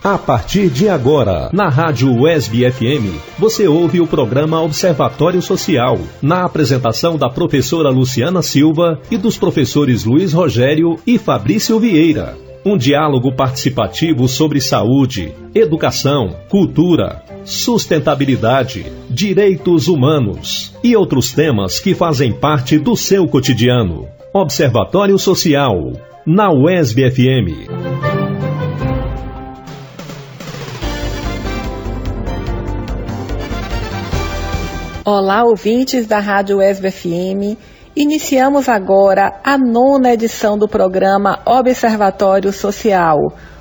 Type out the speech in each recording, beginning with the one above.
A partir de agora, na Rádio UESB FM, você ouve o programa Observatório Social, na apresentação da professora Luciana Silva e dos professores Luiz Rogério e Fabrício Vieira. Um diálogo participativo sobre saúde, educação, cultura, sustentabilidade, direitos humanos e outros temas que fazem parte do seu cotidiano. Observatório Social, na UESB FM. Olá, ouvintes da Rádio UESB FM. Iniciamos agora a 9ª edição do programa Observatório Social.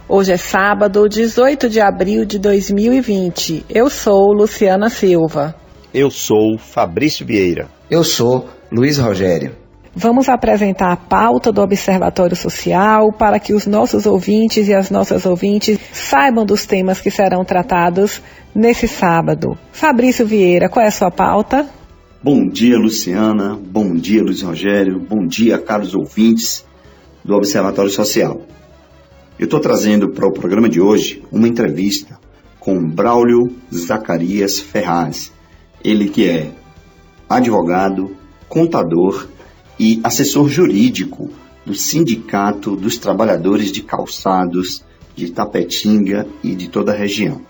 Hoje é sábado, 18 de abril de 2020. Eu sou Luciana Silva. Eu sou Fabrício Vieira. Eu sou Luiz Rogério. Vamos apresentar a pauta do Observatório Social para que os nossos ouvintes e as nossas ouvintes saibam dos temas que serão tratados nesse sábado. Fabrício Vieira, qual é a sua pauta? Bom dia, Luciana. Bom dia, Luiz Rogério. Bom dia, caros ouvintes do Observatório Social. Eu estou trazendo para o programa de hoje uma entrevista com Braulio Zacarias Ferraz. Ele que é advogado, contador e assessor jurídico do Sindicato dos Trabalhadores de Calçados de Itapetinga e de toda a região.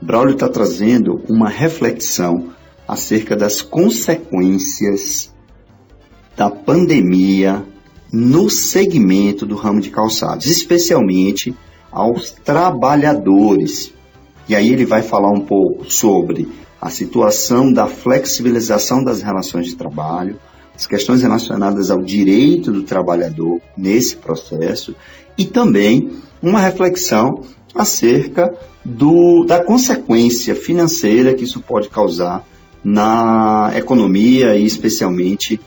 Braulio está trazendo uma reflexão acerca das consequências da pandemia no segmento do ramo de calçados, especialmente aos trabalhadores. E aí ele vai falar um pouco sobre a situação da flexibilização das relações de trabalho, as questões relacionadas ao direito do trabalhador nesse processo e também uma reflexão acerca da consequência financeira que isso pode causar na economia e especialmente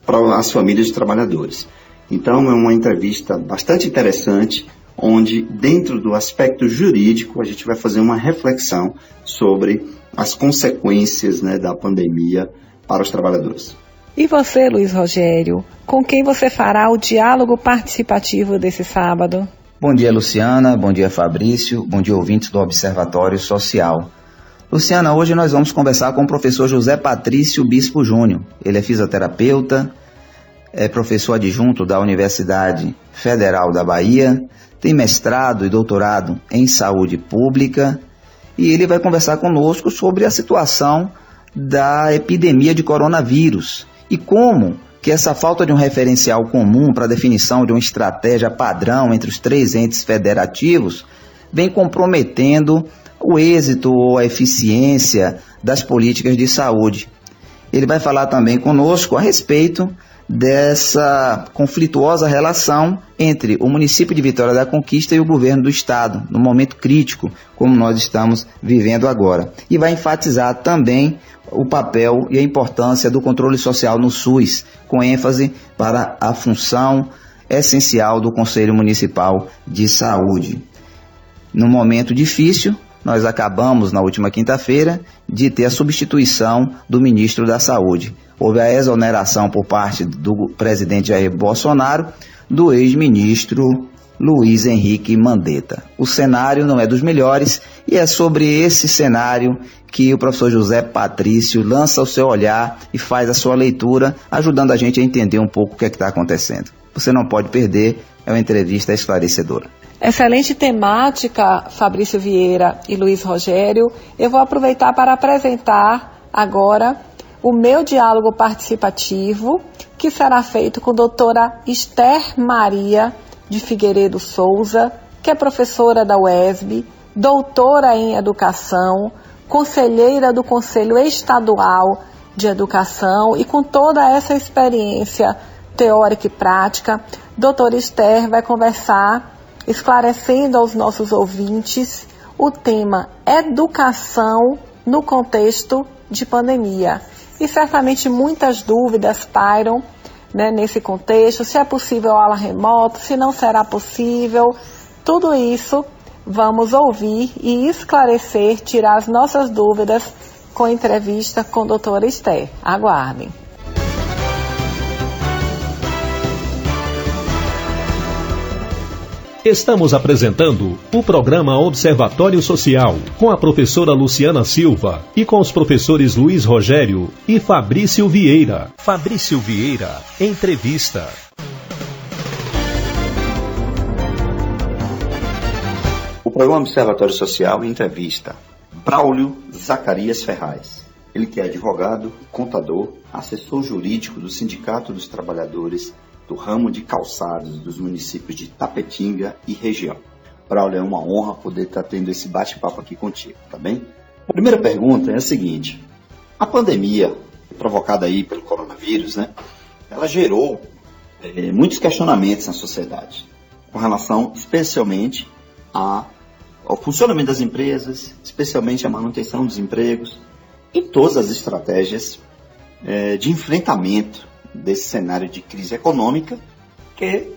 para as famílias de trabalhadores. Então é uma entrevista bastante interessante, onde dentro do aspecto jurídico a gente vai fazer uma reflexão sobre as consequências, da pandemia para os trabalhadores. E você, Luiz Rogério, com quem você fará o diálogo participativo desse sábado? Bom dia, Luciana. Bom dia, Fabrício. Bom dia, ouvintes do Observatório Social. Luciana, hoje nós vamos conversar com o professor José Patrício Bispo Júnior. Ele é fisioterapeuta, é professor adjunto da Universidade Federal da Bahia, tem mestrado e doutorado em saúde pública e ele vai conversar conosco sobre a situação da epidemia de coronavírus e como que essa falta de um referencial comum para a definição de uma estratégia padrão entre os 3 entes federativos vem comprometendo o êxito ou a eficiência das políticas de saúde. Ele vai falar também conosco a respeito dessa conflituosa relação entre o município de Vitória da Conquista e o governo do estado, no momento crítico, como nós estamos vivendo agora. E vai enfatizar também o papel e a importância do controle social no SUS, com ênfase para a função essencial do Conselho Municipal de Saúde. No momento difícil, nós acabamos, na última quinta-feira, de ter a substituição do ministro da Saúde. Houve a exoneração por parte do presidente Jair Bolsonaro do ex-ministro Luiz Henrique Mandetta. O cenário não é dos melhores e é sobre esse cenário que o professor José Patrício lança o seu olhar e faz a sua leitura, ajudando a gente a entender um pouco o que é que está acontecendo. Você não pode perder, é uma entrevista esclarecedora. Excelente temática, Fabrício Vieira e Luiz Rogério. Eu vou aproveitar para apresentar agora o meu diálogo participativo, que será feito com a doutora Esther Maria de Figueiredo Souza, que é professora da UESB, doutora em educação, conselheira do Conselho Estadual de Educação e com toda essa experiência teórica e prática, doutora Esther vai conversar esclarecendo aos nossos ouvintes o tema educação no contexto de pandemia. E certamente muitas dúvidas pairam, nesse contexto, se é possível aula remota, se não será possível. Tudo isso vamos ouvir e esclarecer, tirar as nossas dúvidas com a entrevista com a doutora Esther. Aguardem. Estamos apresentando o programa Observatório Social, com a professora Luciana Silva e com os professores Luiz Rogério e Fabrício Vieira. Fabrício Vieira, entrevista. O programa Observatório Social entrevista Braulio Zacarias Ferraz. Ele que é advogado, contador, assessor jurídico do Sindicato dos Trabalhadores do ramo de calçados dos municípios de Tapetinga e região. Braulio, é uma honra poder estar tendo esse bate-papo aqui contigo, tá bem? A primeira pergunta é a seguinte: a pandemia provocada aí pelo coronavírus, né, ela gerou muitos questionamentos na sociedade, com relação especialmente ao funcionamento das empresas, especialmente à manutenção dos empregos e todas as estratégias de enfrentamento desse cenário de crise econômica que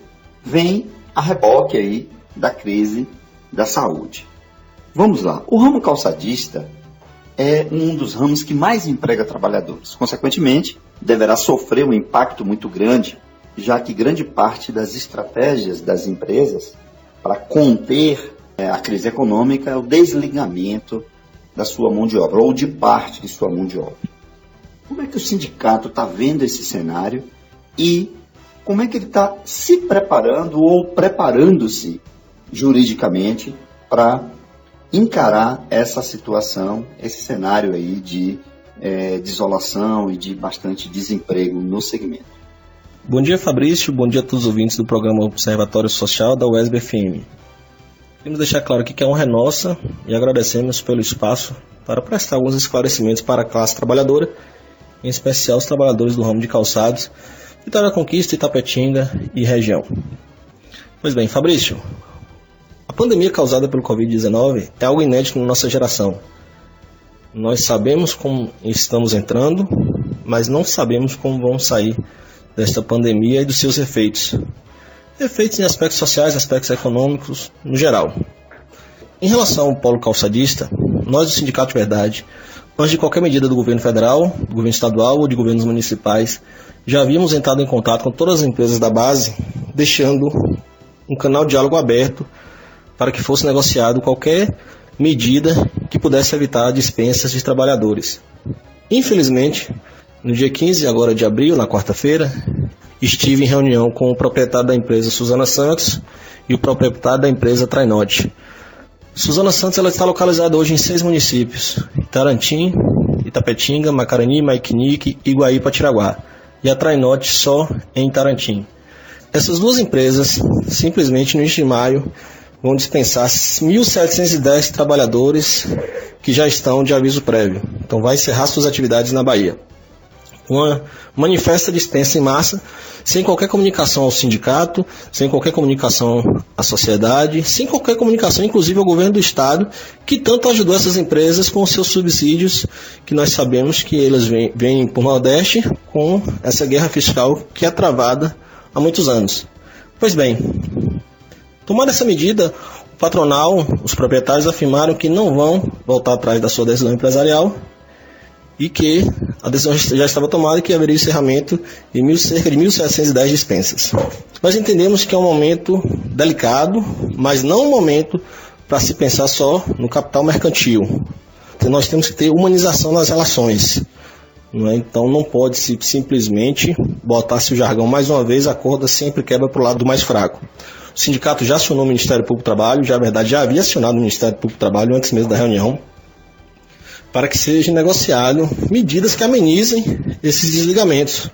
vem a reboque aí da crise da saúde. Vamos lá. O ramo calçadista é um dos ramos que mais emprega trabalhadores. Consequentemente, deverá sofrer um impacto muito grande, já que grande parte das estratégias das empresas para conter a crise econômica é o desligamento da sua mão de obra, ou de parte de sua mão de obra. Como é que o sindicato está vendo esse cenário e como é que ele está se preparando ou preparando-se juridicamente para encarar essa situação, esse cenário aí de desolação e de bastante desemprego no segmento? Bom dia, Fabrício. Bom dia a todos os ouvintes do programa Observatório Social da UESB-FM. Queremos deixar claro aqui que a honra é nossa e agradecemos pelo espaço para prestar alguns esclarecimentos para a classe trabalhadora, em especial os trabalhadores do ramo de calçados, Vitória da Conquista, Itapetinga e região. Pois bem, Fabrício, a pandemia causada pelo Covid-19 é algo inédito na nossa geração. Nós sabemos como estamos entrando, mas não sabemos como vamos sair desta pandemia e dos seus efeitos. Efeitos em aspectos sociais, aspectos econômicos, no geral. Em relação ao polo calçadista, nós do Sindicato de Verdade, antes de qualquer medida do governo federal, do governo estadual ou de governos municipais, já havíamos entrado em contato com todas as empresas da base, deixando um canal de diálogo aberto para que fosse negociado qualquer medida que pudesse evitar dispensas de trabalhadores. Infelizmente, no dia 15 agora de abril, na quarta-feira, estive em reunião com o proprietário da empresa Suzana Santos e o proprietário da empresa Trainote. Suzana Santos ela está localizada hoje em 6 municípios: Tarantim, Itapetinga, Macarani, Maiquinique, Iguaí e Patiraguá. E a Trainote só em Tarantim. Essas duas empresas, simplesmente no início de maio, vão dispensar 1.710 trabalhadores que já estão de aviso prévio. Então vai encerrar suas atividades na Bahia. Uma manifesta dispensa em massa, sem qualquer comunicação ao sindicato, sem qualquer comunicação à sociedade, sem qualquer comunicação inclusive ao governo do estado, que tanto ajudou essas empresas com os seus subsídios, que nós sabemos que eles vêm por Nordeste com essa guerra fiscal que é travada há muitos anos. Pois bem, tomada essa medida, o patronal, os proprietários afirmaram que não vão voltar atrás da sua decisão empresarial e que a decisão já estava tomada e que haveria encerramento em cerca de 1.710 dispensas. Nós entendemos que é um momento delicado, mas não um momento para se pensar só no capital mercantil. Nós temos que ter humanização nas relações. Então não pode se simplesmente botar-se o jargão mais uma vez, a corda sempre quebra para o lado do mais fraco. O sindicato já acionou o Ministério Público do Trabalho, já havia acionado o Ministério Público do Trabalho antes mesmo da reunião, para que seja negociado medidas que amenizem esses desligamentos.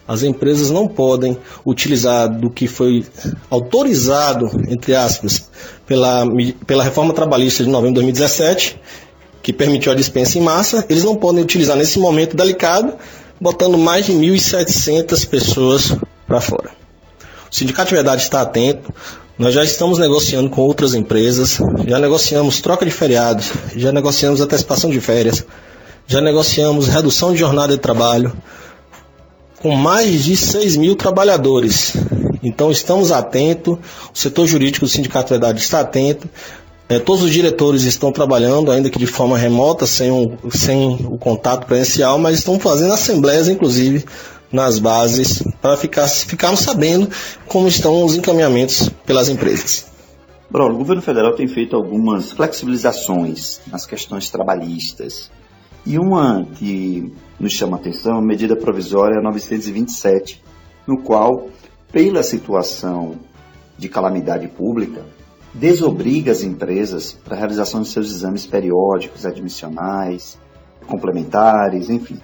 As empresas não podem utilizar do que foi autorizado, entre aspas, pela reforma trabalhista de novembro de 2017, que permitiu a dispensa em massa. Eles não podem utilizar nesse momento delicado, botando mais de 1.700 pessoas para fora. O Sindicato de Verdade está atento. Nós já estamos negociando com outras empresas, já negociamos troca de feriados, já negociamos antecipação de férias, já negociamos redução de jornada de trabalho com mais de 6.000 trabalhadores. Então estamos atentos, o setor jurídico do Sindicato de Verdade está atento, todos os diretores estão trabalhando, ainda que de forma remota, sem o contato presencial, mas estão fazendo assembleias, inclusive, nas bases, para ficarmos sabendo como estão os encaminhamentos pelas empresas. Braulio, o governo federal tem feito algumas flexibilizações nas questões trabalhistas. E uma que nos chama a atenção é a medida provisória 927, no qual, pela situação de calamidade pública, desobriga as empresas para a realização de seus exames periódicos, admissionais, complementares, enfim,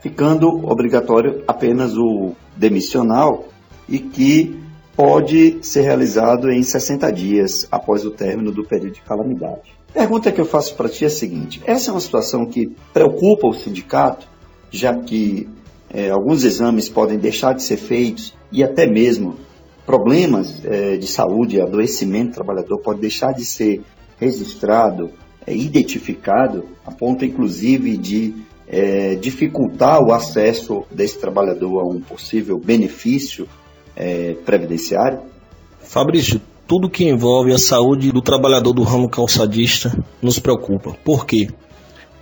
ficando obrigatório apenas o demissional e que pode ser realizado em 60 dias após o término do período de calamidade. A pergunta que eu faço para ti é a seguinte: essa é uma situação que preocupa o sindicato, já que alguns exames podem deixar de ser feitos e até mesmo problemas de saúde, adoecimento do trabalhador pode deixar de ser registrado, identificado, a ponto inclusive de dificultar o acesso desse trabalhador a um possível benefício previdenciário? Fabrício, tudo que envolve a saúde do trabalhador do ramo calçadista nos preocupa. Por quê?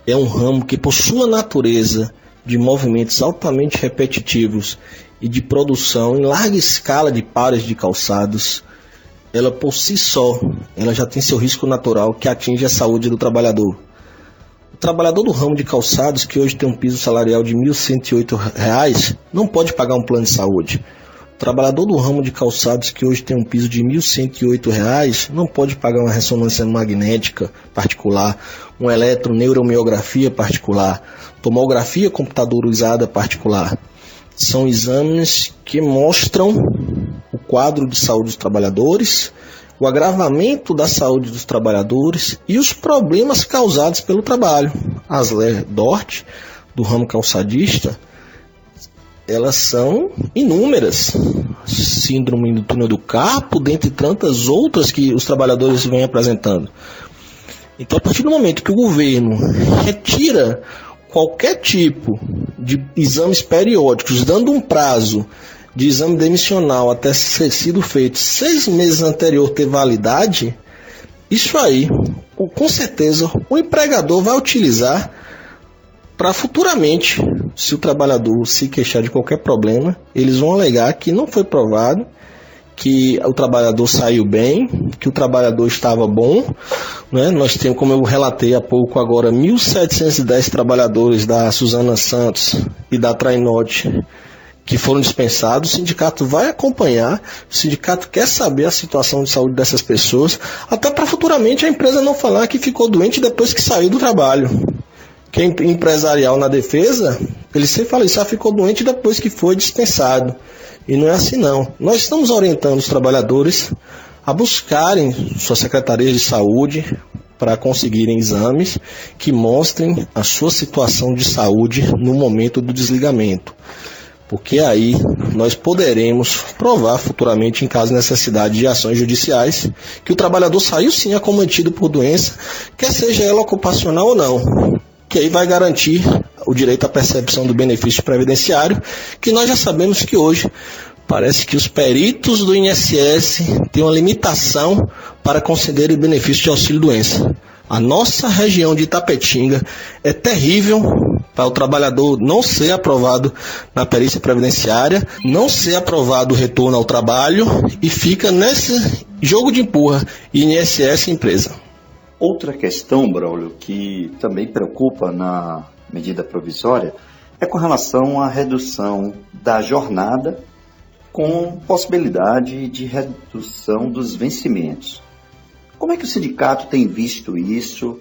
É um ramo que, por sua natureza de movimentos altamente repetitivos e de produção em larga escala de pares de calçados, ela por si só, ela já tem seu risco natural que atinge a saúde do trabalhador. O trabalhador do ramo de calçados, que hoje tem um piso salarial de R$ 1.108, não pode pagar um plano de saúde. O trabalhador do ramo de calçados, que hoje tem um piso de R$ 1.108, não pode pagar uma ressonância magnética particular, uma eletroneuromiografia particular, tomografia computadorizada particular. São exames que mostram o quadro de saúde dos trabalhadores, o agravamento da saúde dos trabalhadores e os problemas causados pelo trabalho. As LER-DORT do ramo calçadista, elas são inúmeras. Síndrome do túnel do carpo, dentre tantas outras que os trabalhadores vêm apresentando. Então, a partir do momento que o governo retira qualquer tipo de exames periódicos, dando um prazo de exame demissional até ser sido feito 6 meses anterior ter validade, isso aí, com certeza, o empregador vai utilizar para futuramente, se o trabalhador se queixar de qualquer problema, eles vão alegar que não foi provado, que o trabalhador saiu bem, que o trabalhador estava bom, né? Nós temos, como eu relatei há pouco agora, 1.710 trabalhadores da Suzana Santos e da Trainote que foram dispensados. O sindicato vai acompanhar, o sindicato quer saber a situação de saúde dessas pessoas, até para futuramente a empresa não falar que ficou doente depois que saiu do trabalho. Quem é empresarial na defesa, ele sempre fala isso, ficou doente depois que foi dispensado. E não é assim não. Nós estamos orientando os trabalhadores a buscarem suas secretarias de saúde para conseguirem exames que mostrem a sua situação de saúde no momento do desligamento. Porque aí nós poderemos provar futuramente, em caso de necessidade de ações judiciais, que o trabalhador saiu sim acometido por doença, quer seja ela ocupacional ou não. Que aí vai garantir o direito à percepção do benefício previdenciário, que nós já sabemos que hoje parece que os peritos do INSS têm uma limitação para conceder o benefício de auxílio-doença. A nossa região de Itapetinga é terrível para o trabalhador não ser aprovado na perícia previdenciária, não ser aprovado o retorno ao trabalho e fica nesse jogo de empurra INSS empresa. Outra questão, Braulio, que também preocupa na medida provisória é com relação à redução da jornada com possibilidade de redução dos vencimentos. Como é que o sindicato tem visto isso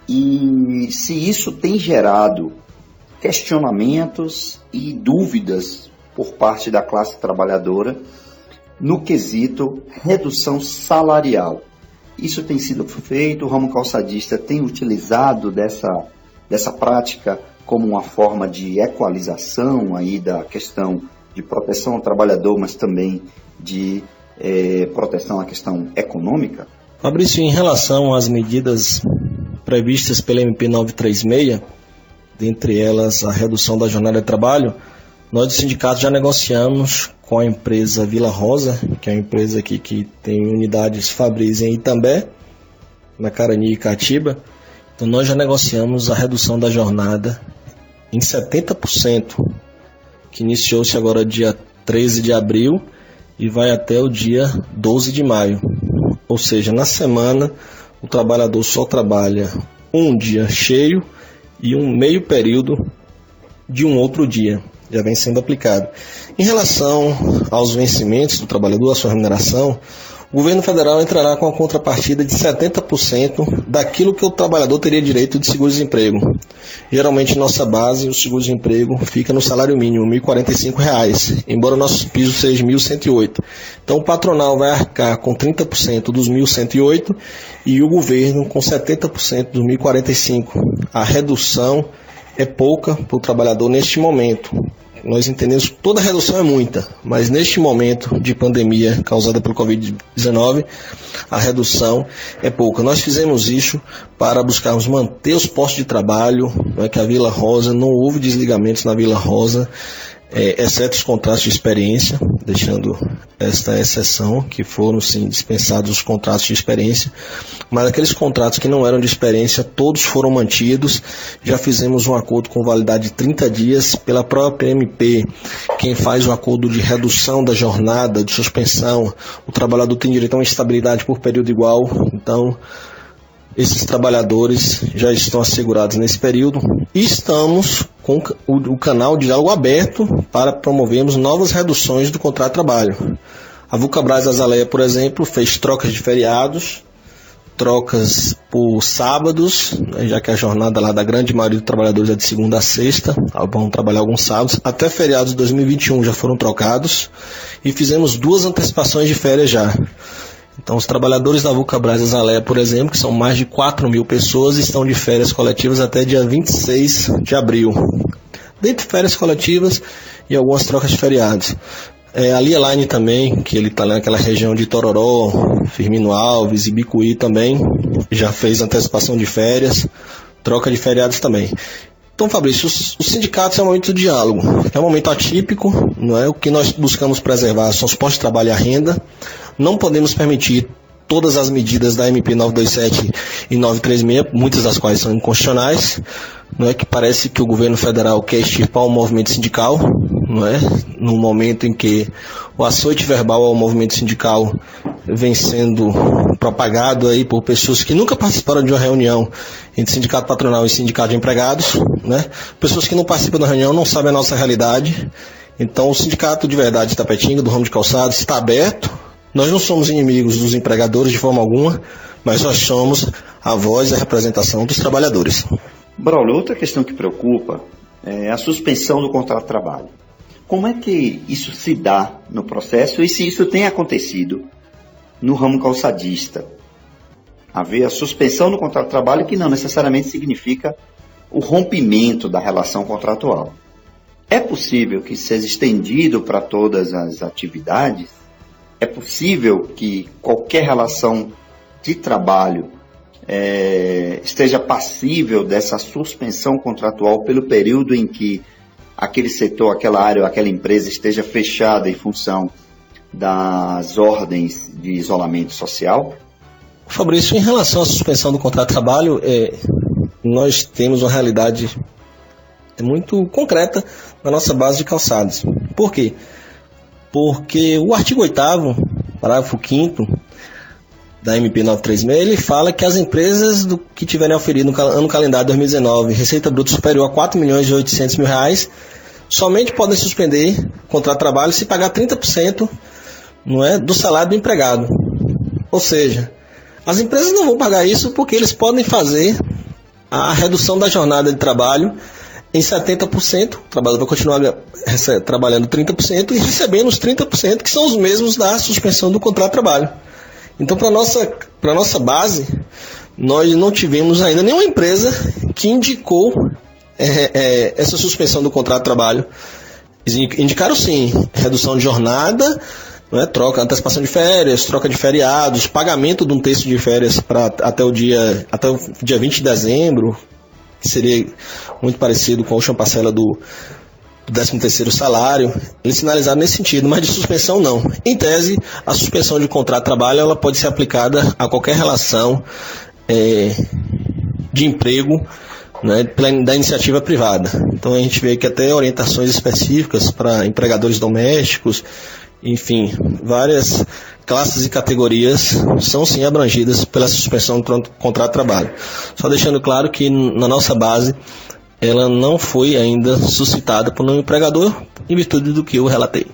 e se isso tem gerado questionamentos e dúvidas por parte da classe trabalhadora no quesito redução salarial? Isso tem sido feito, o ramo calçadista tem utilizado dessa prática como uma forma de equalização aí da questão de proteção ao trabalhador, mas também de proteção à questão econômica? Fabrício, em relação às medidas previstas pela MP 936, dentre elas a redução da jornada de trabalho, nós do sindicato já negociamos com a empresa Vila Rosa, que é uma empresa aqui que tem unidades Fabris em Itambé, na Carani e Catiba. Então nós já negociamos a redução da jornada em 70%, que iniciou-se agora dia 13 de abril e vai até o dia 12 de maio. ou seja, na semana o trabalhador só trabalha um dia cheio e um meio período de um outro dia, já vem sendo aplicado. Em relação aos vencimentos do trabalhador, a sua remuneração, o governo federal entrará com a contrapartida de 70% daquilo que o trabalhador teria direito de seguro-desemprego. Geralmente, nossa base, o seguro-desemprego, fica no salário mínimo, R$ 1.045, embora o nosso piso seja R$ 1.108. Então, o patronal vai arcar com 30% dos R$ 1.108 e o governo com 70% dos R$ 1.045. A redução é pouca para o trabalhador neste momento. Nós entendemos que toda redução é muita, mas neste momento de pandemia causada pelo Covid-19, a redução é pouca. Nós fizemos isso para buscarmos manter os postos de trabalho, que a Vila Rosa, não houve desligamentos na Vila Rosa, exceto os contratos de experiência, deixando esta exceção, que foram sim dispensados os contratos de experiência, mas aqueles contratos que não eram de experiência, todos foram mantidos. Já fizemos um acordo com validade de 30 dias pela própria MP. Quem faz o acordo de redução da jornada, de suspensão, o trabalhador tem direito a uma estabilidade por período igual. Então, esses trabalhadores já estão assegurados nesse período e estamos com o canal de diálogo aberto para promovermos novas reduções do contrato de trabalho. A Vulcabras Azaleia, por exemplo, fez trocas de feriados, trocas por sábados, já que a jornada lá da grande maioria dos trabalhadores é de segunda a sexta, vão trabalhar alguns sábados, até feriados de 2021 já foram trocados e fizemos 2 antecipações de férias já. Então, os trabalhadores da Vulcabras Azaleia, por exemplo, que são mais de 4 mil pessoas, estão de férias coletivas até dia 26 de abril. Dentre férias coletivas e algumas trocas de feriados. A Lieline também, que ele está naquela região de Tororó, Firmino Alves e Bicuí também, já fez antecipação de férias, troca de feriados também. Então, Fabrício, os sindicatos é um momento de diálogo, é um momento atípico, não é? O que nós buscamos preservar são os postos de trabalho e a renda. Não podemos permitir todas as medidas da MP 927 e 936, muitas das quais são inconstitucionais, não é? Que parece que o governo federal quer extirpar o movimento sindical, não é? No momento em que o açoite verbal ao movimento sindical vem sendo propagado aí por pessoas que nunca participaram de uma reunião entre sindicato patronal e sindicato de empregados, né? Pessoas que não participam da reunião não sabem a nossa realidade. Então, o sindicato de verdade de Tapetinga, do ramo de calçados, está aberto. Nós não somos inimigos dos empregadores de forma alguma, mas nós somos a voz e a representação dos trabalhadores. Braulio, outra questão que preocupa é a suspensão do contrato de trabalho. Como é que isso se dá no processo e se isso tem acontecido no ramo calçadista? Haver a suspensão do contrato de trabalho, que não necessariamente significa o rompimento da relação contratual. É possível que seja estendido para todas as atividades? É possível que qualquer relação de trabalho esteja passível dessa suspensão contratual pelo período em que aquele setor, aquela área ou aquela empresa esteja fechada em função das ordens de isolamento social? Fabrício, em relação à suspensão do contrato de trabalho, nós temos uma realidade muito concreta na nossa base de calçados. Por quê? Porque o artigo 8º, parágrafo 5º da MP 936, ele fala que as empresas que tiverem oferido no ano calendário 2019 receita bruta superior a R$4.800.000 somente podem suspender o contrato de trabalho se pagar 30% não é, do salário do empregado. Ou seja, as empresas não vão pagar isso porque eles podem fazer a redução da jornada de trabalho em 70%, o trabalhador vai continuar trabalhando 30% e recebendo os 30%, que são os mesmos da suspensão do contrato de trabalho. Então, para a nossa base, nós não tivemos ainda nenhuma empresa que indicou essa suspensão do contrato de trabalho. Indicaram sim, redução de jornada, não é? Troca, antecipação de férias, troca de feriados, pagamento de um terço de férias até o dia 20 de dezembro, que seria muito parecido com a última parcela do 13º salário. Eles sinalizaram nesse sentido, mas de suspensão não. Em tese, a suspensão de contrato de trabalho ela pode ser aplicada a qualquer relação de emprego, né, da iniciativa privada. Então a gente vê que até orientações específicas para empregadores domésticos, enfim, várias classes e categorias são sim abrangidas pela suspensão do contrato de trabalho. Só deixando claro que na nossa base ela não foi ainda suscitada por um empregador em virtude do que eu relatei.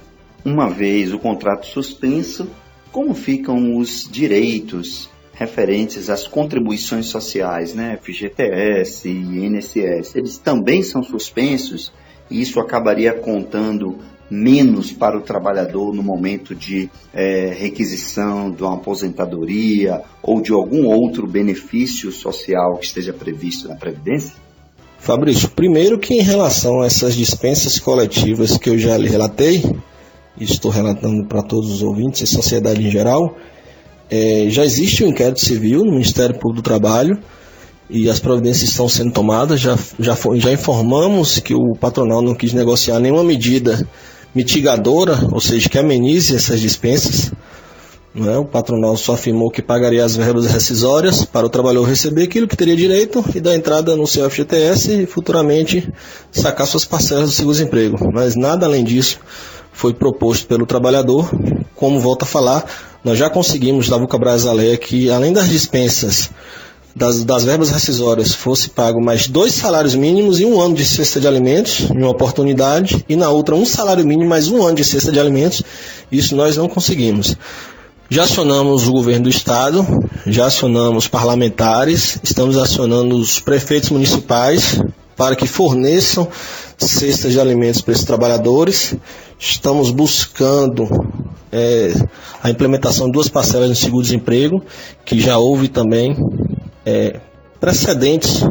Uma vez o contrato suspenso, como ficam os direitos referentes às contribuições sociais, né? FGTS e INSS? Eles também são suspensos e isso acabaria contando menos para o trabalhador no momento de requisição de uma aposentadoria ou de algum outro benefício social que esteja previsto na Previdência? Fabrício, primeiro que em relação a essas dispensas coletivas que eu já lhe relatei, e estou relatando para todos os ouvintes e sociedade em geral, já existe um inquérito civil no Ministério Público do Trabalho e as providências estão sendo tomadas. Já informamos que o patronal não quis negociar nenhuma medida mitigadora, ou seja, que amenize essas dispensas. Não é? O patronal só afirmou que pagaria as verbas rescisórias para o trabalhador receber aquilo que teria direito e dar entrada no seu FGTS e futuramente sacar suas parcelas do seguro-desemprego. Mas nada além disso foi proposto pelo trabalhador. Como volto a falar, nós já conseguimos da Vulcabras Alea que, além das dispensas das verbas rescisórias, fosse pago mais 2 salários mínimos e 1 ano de cesta de alimentos, em uma oportunidade, e na outra 1 salário mínimo mais 1 ano de cesta de alimentos. Isso nós não conseguimos. Já acionamos o governo do estado, já acionamos parlamentares, estamos acionando os prefeitos municipais para que forneçam cestas de alimentos para esses trabalhadores. Estamos buscando a implementação de 2 parcelas no seguro-desemprego, que já houve também precedentes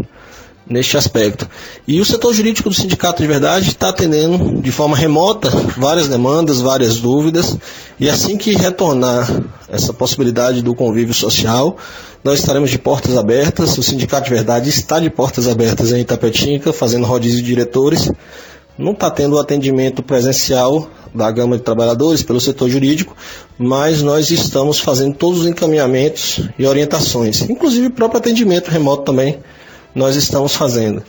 neste aspecto. E o setor jurídico do Sindicato de Verdade está atendendo de forma remota várias demandas, várias dúvidas, e assim que retornar essa possibilidade do convívio social, nós estaremos de portas abertas. O Sindicato de Verdade está de portas abertas em Itapetinga, fazendo rodízio de diretores. Não está tendo o atendimento presencial da gama de trabalhadores pelo setor jurídico, mas nós estamos fazendo todos os encaminhamentos e orientações, inclusive o próprio atendimento remoto também nós estamos fazendo.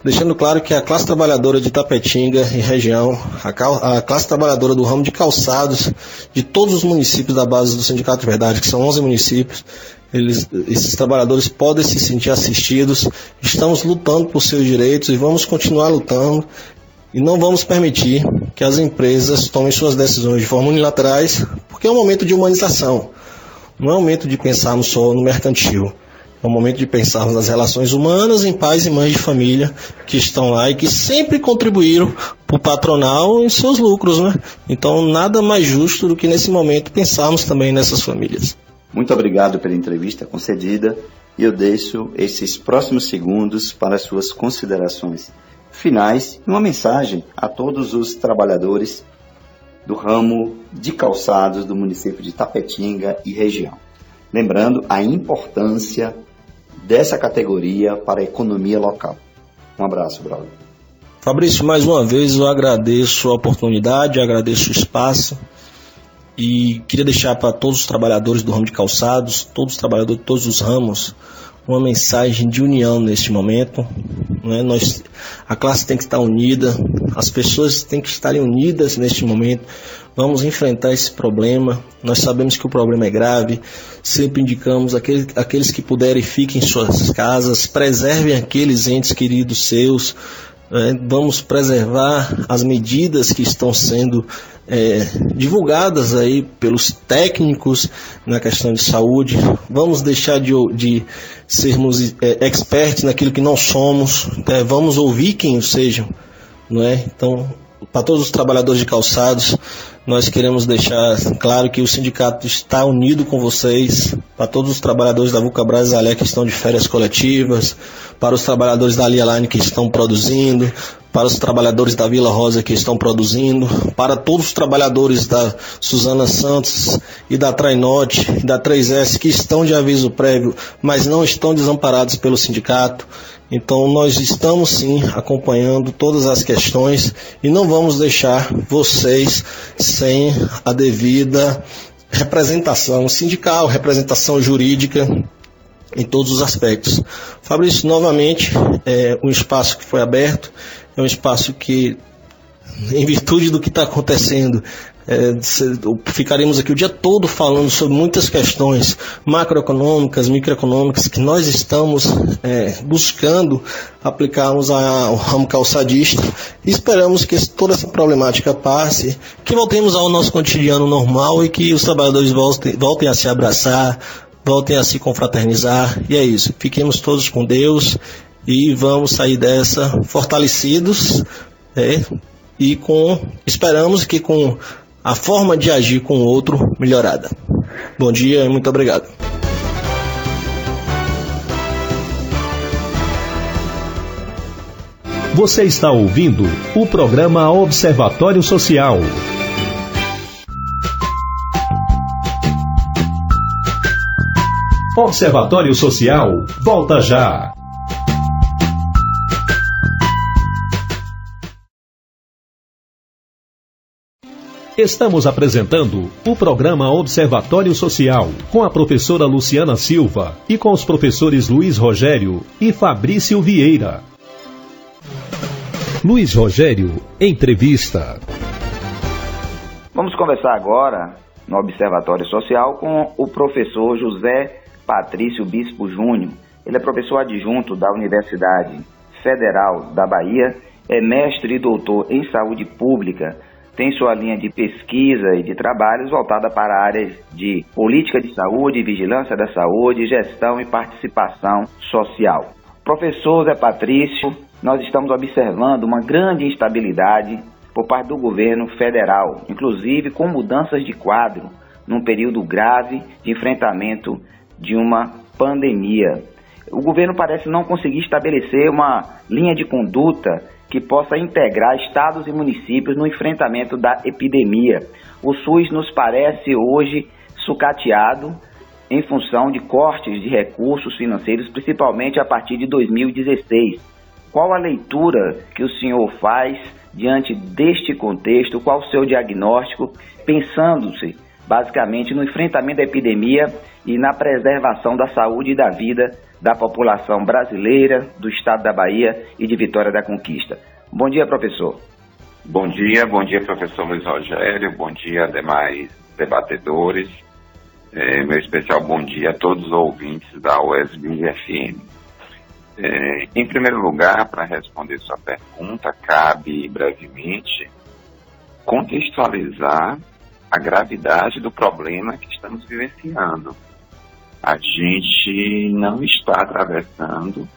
Deixando claro que a classe trabalhadora de Itapetinga e região, a classe trabalhadora do ramo de calçados de todos os municípios da base do Sindicato de Verdade, que são 11 municípios, esses trabalhadores podem se sentir assistidos. Estamos lutando por seus direitos e vamos continuar lutando. E não vamos permitir que as empresas tomem suas decisões de forma unilaterais, porque é um momento de humanização. Não é um momento de pensarmos só no mercantil. É um momento de pensarmos nas relações humanas, em pais e mães de família que estão lá e que sempre contribuíram para o patronal em seus lucros, né? Então, nada mais justo do que nesse momento pensarmos também nessas famílias. Muito obrigado pela entrevista concedida e eu deixo esses próximos segundos para as suas considerações finais e uma mensagem a todos os trabalhadores do ramo de calçados do município de Itapetinga e região. Lembrando a importância dessa categoria para a economia local. Um abraço, Braulio. Fabrício, mais uma vez eu agradeço a oportunidade, agradeço o espaço e queria deixar para todos os trabalhadores do ramo de calçados, todos os trabalhadores de todos os ramos, uma mensagem de união neste momento. Né? A classe tem que estar unida, as pessoas têm que estarem unidas neste momento. Vamos enfrentar esse problema. Nós sabemos que o problema é grave. Sempre indicamos aqueles que puderem, fiquem em suas casas, preservem aqueles entes queridos seus. Vamos preservar as medidas que estão sendo divulgadas aí pelos técnicos na questão de saúde. Vamos deixar de sermos experts naquilo que não somos. Vamos ouvir quem sejam, não é? Então, para todos os trabalhadores de calçados, nós queremos deixar claro que o sindicato está unido com vocês, para todos os trabalhadores da Vulcabras Alea que estão de férias coletivas, para os trabalhadores da Lia Line que estão produzindo, para os trabalhadores da Vila Rosa que estão produzindo, para todos os trabalhadores da Suzana Santos e da Trainote e da 3S que estão de aviso prévio, mas não estão desamparados pelo sindicato. Então nós estamos sim acompanhando todas as questões e não vamos deixar vocês sem a devida representação sindical, representação jurídica em todos os aspectos. Fabrício, novamente, um espaço que foi aberto, é um espaço que, em virtude do que está acontecendo Ficaremos aqui o dia todo falando sobre muitas questões macroeconômicas, microeconômicas, que nós estamos buscando aplicarmos ao ramo calçadista. E esperamos que toda essa problemática passe, que voltemos ao nosso cotidiano normal e que os trabalhadores voltem a se abraçar, voltem a se confraternizar. E é isso. Fiquemos todos com Deus e vamos sair dessa fortalecidos, e esperamos que com a forma de agir com o outro melhorada. Bom dia e muito obrigado. Você está ouvindo o programa Observatório Social. Observatório Social, volta já! Estamos apresentando o programa Observatório Social, com a professora Luciana Silva e com os professores Luiz Rogério e Fabrício Vieira. Luiz Rogério, entrevista. Vamos conversar agora no Observatório Social com o professor José Patrício Bispo Júnior. Ele é professor adjunto da Universidade Federal da Bahia, é mestre e doutor em saúde pública, tem sua linha de pesquisa e de trabalhos voltada para áreas de política de saúde, vigilância da saúde, gestão e participação social. Professor Zé Patrício, nós estamos observando uma grande instabilidade por parte do governo federal, inclusive com mudanças de quadro num período grave de enfrentamento de uma pandemia. O governo parece não conseguir estabelecer uma linha de conduta que possa integrar estados e municípios no enfrentamento da epidemia. O SUS nos parece hoje sucateado em função de cortes de recursos financeiros, principalmente a partir de 2016. Qual a leitura que o senhor faz diante deste contexto? Qual o seu diagnóstico, pensando-se basicamente no enfrentamento da epidemia e na preservação da saúde e da vida da população brasileira, do estado da Bahia e de Vitória da Conquista? Bom dia, professor. Bom dia, professor Luiz Rogério, bom dia, demais debatedores. Meu especial bom dia a todos os ouvintes da UESB-FM. Em primeiro lugar, para responder sua pergunta, cabe brevemente contextualizar a gravidade do problema que estamos vivenciando. A gente não está atravessando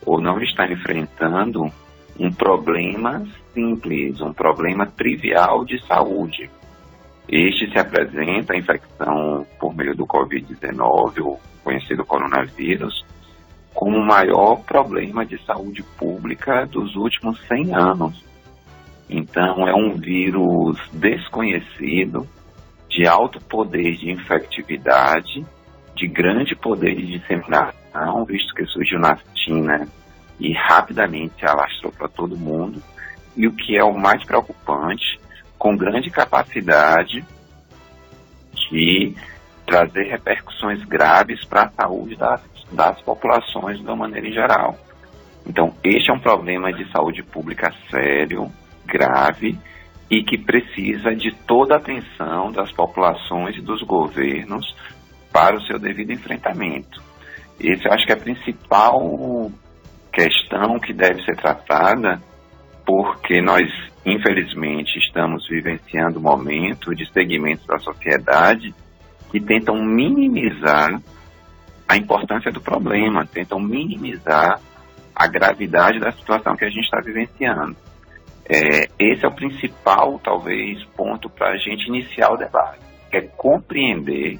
ou não está enfrentando um problema simples, um problema trivial de saúde. Este se apresenta, a infecção por meio do Covid-19, o conhecido coronavírus, como o maior problema de saúde pública dos últimos 100 anos. Então, é um vírus desconhecido, de alto poder de infectividade, de grande poder de disseminação, visto que surgiu na China e rapidamente se alastrou para todo mundo, e o que é o mais preocupante, com grande capacidade de trazer repercussões graves para a saúde das populações de uma maneira em geral. Então, este é um problema de saúde pública sério, grave, e que precisa de toda a atenção das populações e dos governos para o seu devido enfrentamento. Esse eu acho que é a principal questão que deve ser tratada, porque nós, infelizmente, estamos vivenciando um momento de segmentos da sociedade que tentam minimizar a importância do problema, tentam minimizar a gravidade da situação que a gente está vivenciando. Esse é o principal, talvez, ponto para a gente iniciar o debate, é compreender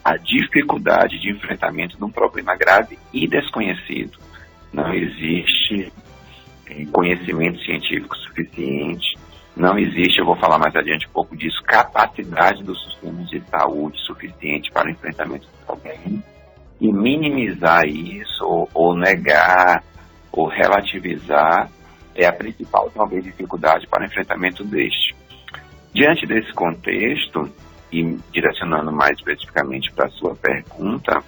a dificuldade de enfrentamento de um problema grave e desconhecido. Não existe conhecimento científico suficiente, não existe, eu vou falar mais adiante um pouco disso, capacidade do sistema de saúde suficiente para o enfrentamento do problema, e minimizar isso, ou negar, ou relativizar, é a principal, talvez, dificuldade para o enfrentamento deste. Diante desse contexto, e direcionando mais especificamente para a sua pergunta,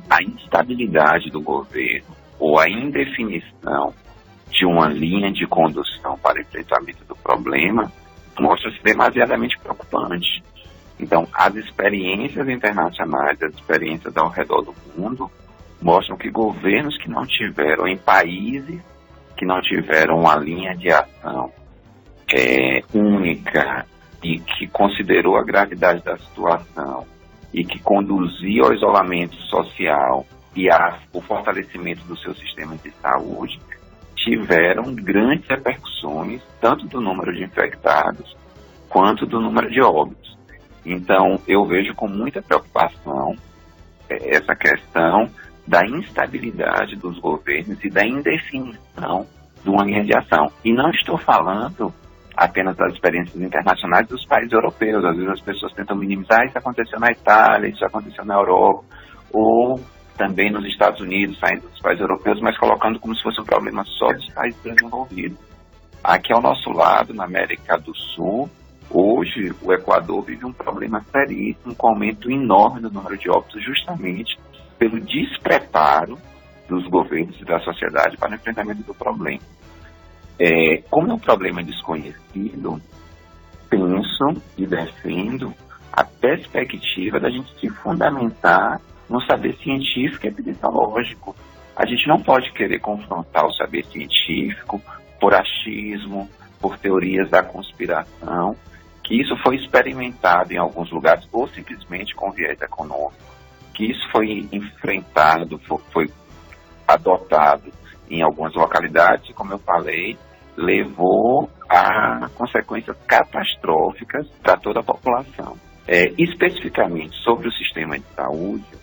a instabilidade do governo ou a indefinição de uma linha de condução para o enfrentamento do problema mostra-se demasiadamente preocupante. Então, as experiências internacionais, as experiências ao redor do mundo, mostram que governos que não tiveram, em países que não tiveram uma linha de ação única e que considerou a gravidade da situação e que conduziu ao isolamento social e o fortalecimento do seu sistema de saúde, tiveram grandes repercussões, tanto do número de infectados quanto do número de óbitos. Então, eu vejo com muita preocupação essa questão da instabilidade dos governos e da indefinição de uma linha de ação. E não estou falando apenas das experiências internacionais dos países europeus. Às vezes as pessoas tentam minimizar, isso aconteceu na Itália, isso aconteceu na Europa, ou também nos Estados Unidos, saindo dos países europeus, mas colocando como se fosse um problema só dos países desenvolvidos. Aqui ao nosso lado, na América do Sul, hoje o Equador vive um problema seríssimo, com aumento enorme do número de óbitos, justamente pelo despreparo dos governos e da sociedade para o enfrentamento do problema. Como é um problema desconhecido, penso e defendo a perspectiva da gente se fundamentar no saber científico e epidemiológico. A gente não pode querer confrontar o saber científico por achismo, por teorias da conspiração, que isso foi experimentado em alguns lugares, ou simplesmente com viés econômico, que isso foi enfrentado, foi adotado em algumas localidades, e como eu falei, levou a consequências catastróficas para toda a população. Especificamente sobre o sistema de saúde,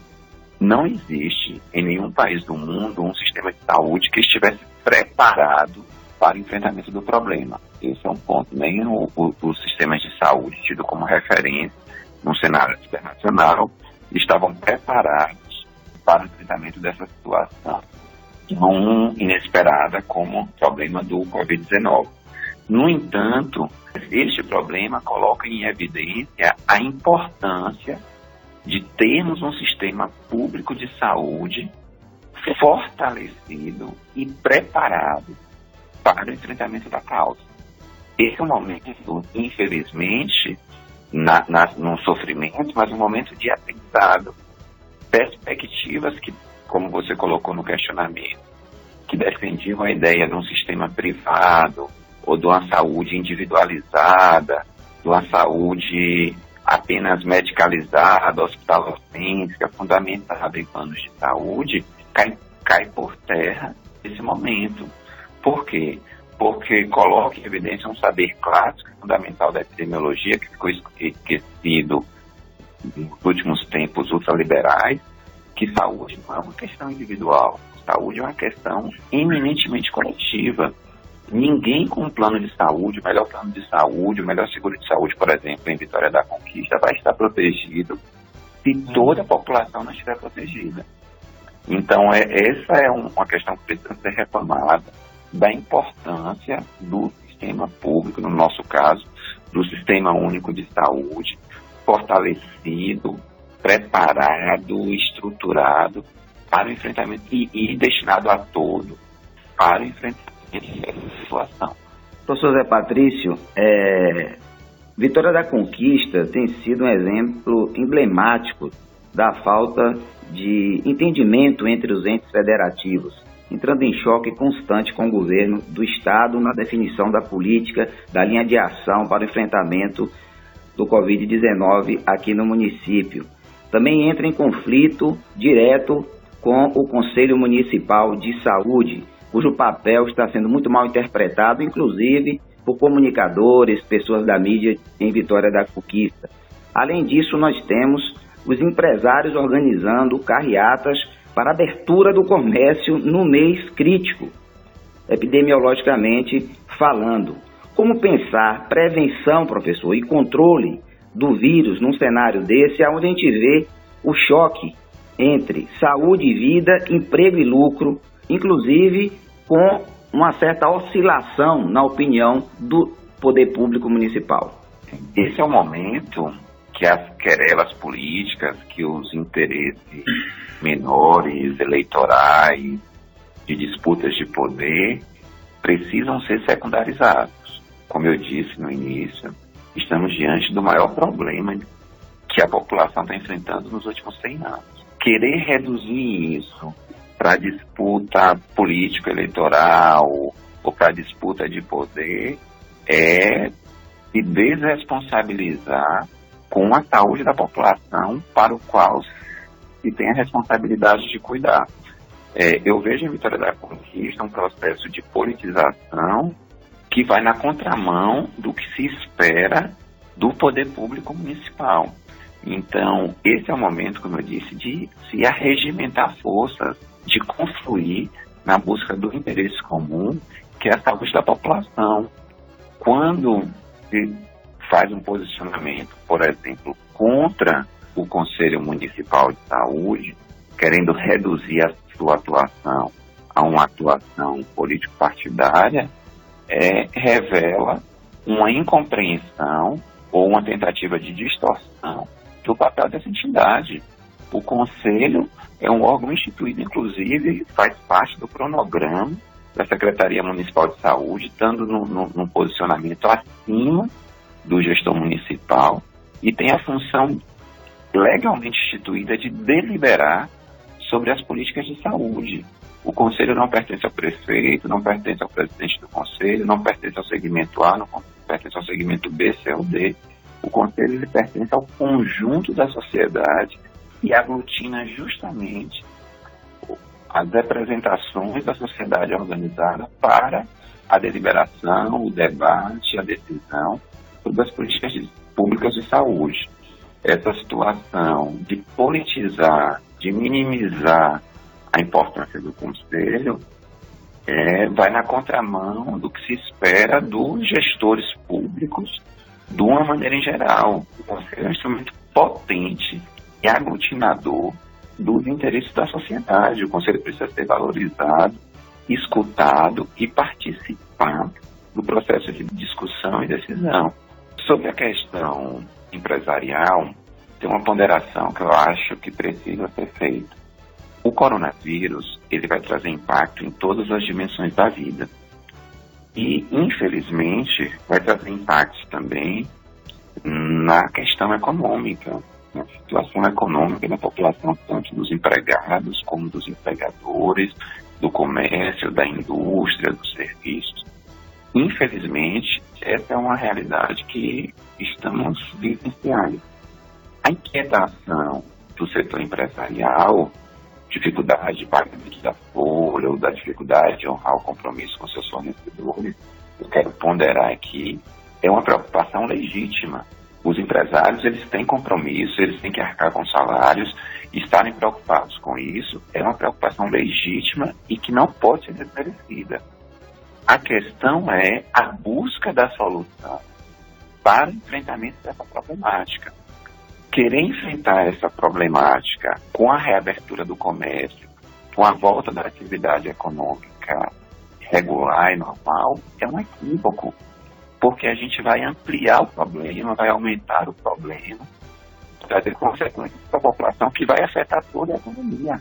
não existe em nenhum país do mundo um sistema de saúde que estivesse preparado para o enfrentamento do problema. Esse é um ponto. Nem os sistemas de saúde, tido como referência no cenário internacional, estavam preparados para o enfrentamento dessa situação tão inesperada como o problema do Covid-19. No entanto, este problema coloca em evidência a importância de termos um sistema público de saúde fortalecido e preparado para o enfrentamento da causa. Esse é um momento, infelizmente, no sofrimento, mas um momento de aprendizado. Perspectivas que, como você colocou no questionamento, que defendiam a ideia de um sistema privado ou de uma saúde individualizada, de uma saúde apenas medicalizada, hospitalocêntrica, fundamentada em planos de saúde, cai por terra nesse momento. Por quê? Porque coloca em evidência um saber clássico e fundamental da epidemiologia que ficou esquecido nos últimos tempos ultraliberais, que saúde não é uma questão individual, saúde é uma questão eminentemente coletiva. Ninguém com um plano de saúde, o melhor plano de saúde, o melhor seguro de saúde, por exemplo, em Vitória da Conquista, vai estar protegido se toda a população não estiver protegida. Então, essa é uma questão que precisa ser retomada, da importância do sistema público, no nosso caso, do Sistema Único de Saúde, fortalecido, preparado, estruturado para o enfrentamento e destinado a todo para o enfrentamento dessa situação. Professor Zé Patrício, Vitória da Conquista tem sido um exemplo emblemático da falta de entendimento entre os entes federativos, entrando em choque constante com o governo do Estado na definição da política, da linha de ação para o enfrentamento do Covid-19 aqui no município. Também entra em conflito direto com o Conselho Municipal de Saúde, cujo papel está sendo muito mal interpretado, inclusive por comunicadores, pessoas da mídia em Vitória da Conquista. Além disso, nós temos os empresários organizando carreatas para abertura do comércio no mês crítico, epidemiologicamente falando. Como pensar prevenção, professor, e controle do vírus num cenário desse, onde a gente vê o choque entre saúde e vida, emprego e lucro, inclusive com uma certa oscilação na opinião do poder público municipal? Esse é o momento que as querelas políticas, que os interesses menores, eleitorais, de disputas de poder, precisam ser secundarizados. Como eu disse no início, estamos diante do maior problema que a população está enfrentando nos últimos 100 anos. Querer reduzir isso para disputa político-eleitoral ou para disputa de poder é se desresponsabilizar com a saúde da população para o qual se tem a responsabilidade de cuidar. Eu vejo em Vitória da Conquista um processo de politização que vai na contramão do que se espera do poder público municipal. Então, esse é o momento, como eu disse, de se arregimentar forças, de confluir na busca do interesse comum, que é a saúde da população. Quando se faz um posicionamento, por exemplo, contra o Conselho Municipal de Saúde, querendo reduzir a sua atuação a uma atuação político-partidária, revela uma incompreensão ou uma tentativa de distorção do papel dessa entidade. O Conselho é um órgão instituído, inclusive, faz parte do cronograma da Secretaria Municipal de Saúde, estando num posicionamento acima do gestor municipal e tem a função legalmente instituída de deliberar sobre as políticas de saúde. O Conselho não pertence ao prefeito, não pertence ao presidente do Conselho, não pertence ao segmento A, não pertence ao segmento B, C ou D. O Conselho ele pertence ao conjunto da sociedade e aglutina justamente as representações da sociedade organizada para a deliberação, o debate, a decisão sobre as políticas públicas de saúde. Essa situação de politizar, de minimizar a importância do Conselho vai na contramão do que se espera dos gestores públicos de uma maneira em geral. O Conselho é um instrumento potente e aglutinador dos interesses da sociedade. O Conselho precisa ser valorizado, escutado e participar do processo de discussão e decisão. Sobre a questão empresarial, tem uma ponderação que eu acho que precisa ser feita. O coronavírus, ele vai trazer impacto em todas as dimensões da vida. E, infelizmente, vai trazer impactos também na questão econômica, na situação econômica da população, tanto dos empregados como dos empregadores, do comércio, da indústria, dos serviços. Infelizmente, essa é uma realidade que estamos vivenciando. A inquietação do setor empresarial, dificuldade de pagamento da folha ou da dificuldade de honrar o compromisso com seus fornecedores, eu quero ponderar aqui, é uma preocupação legítima. Os empresários, eles têm compromisso, eles têm que arcar com salários, e estarem preocupados com isso é uma preocupação legítima e que não pode ser desmerecida. A questão é a busca da solução para o enfrentamento dessa problemática. Querer enfrentar essa problemática com a reabertura do comércio, com a volta da atividade econômica regular e normal, é um equívoco, porque a gente vai ampliar o problema, vai aumentar o problema, trazer consequências para a população que vai afetar toda a economia.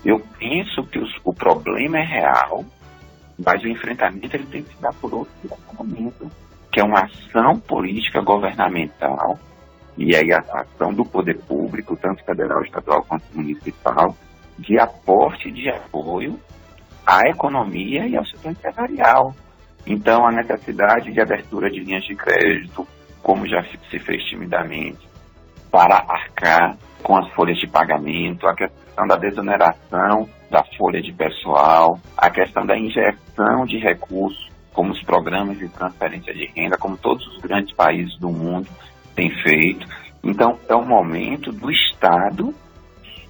Eu penso que o problema é real, mas o enfrentamento ele tem que se dar por outro momento, que é uma ação política governamental, e aí a ação do poder público, tanto federal, estadual quanto municipal, de aporte e de apoio à economia e ao setor empresarial. Então, a necessidade de abertura de linhas de crédito, como já se fez timidamente, para arcar com as folhas de pagamento, a questão da desoneração da folha de pessoal, a questão da injeção de recursos, como os programas de transferência de renda, como todos os grandes países do mundo têm feito. Então, é o momento do Estado